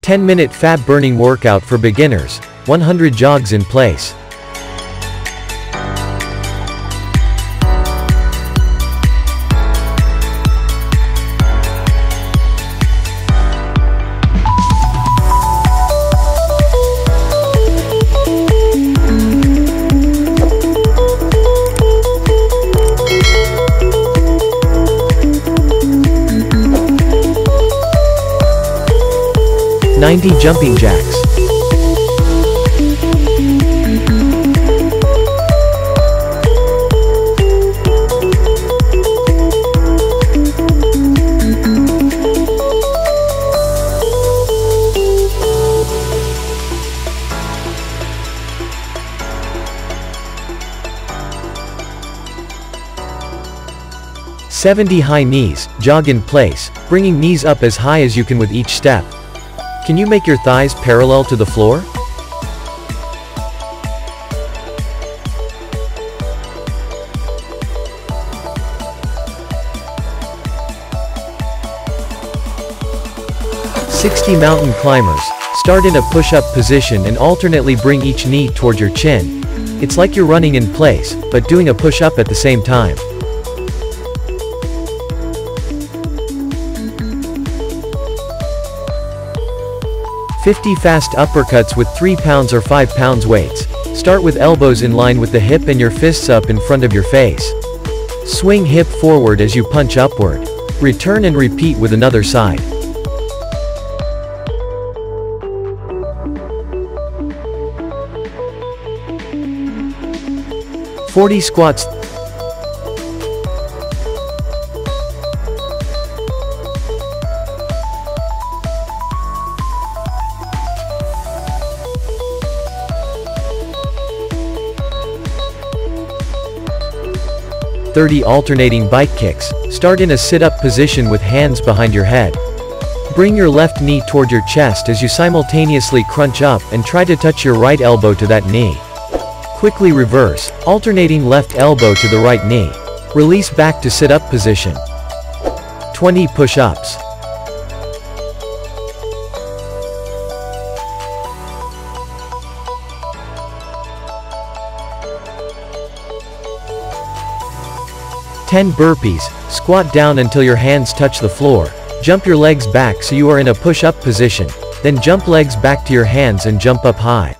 10-minute fat-burning workout for beginners, 100 jogs in place. "90 jumping jacks. "70 high knees, jog in place, bringing knees up as high as you can with each step. Can you make your thighs parallel to the floor?" "60 mountain climbers. Start in a push-up position and alternately bring each knee toward your chin. It's like you're running in place, but doing a push-up at the same time." "50 fast uppercuts with 3 pounds or 5 pounds weights. Start with elbows in line with the hip and your fists up in front of your face. Swing hip forward as you punch upward. Return and repeat with another side." "40 squats. "30 alternating bike kicks. Start in a sit-up position with hands behind your head. Bring your left knee toward your chest as you simultaneously crunch up and try to touch your right elbow to that knee. Quickly reverse, alternating left elbow to the right knee. Release back to sit-up position. 20 push-ups. "10 burpees. Squat down until your hands touch the floor. Jump your legs back so you are in a push-up position, then jump legs back to your hands and jump up high.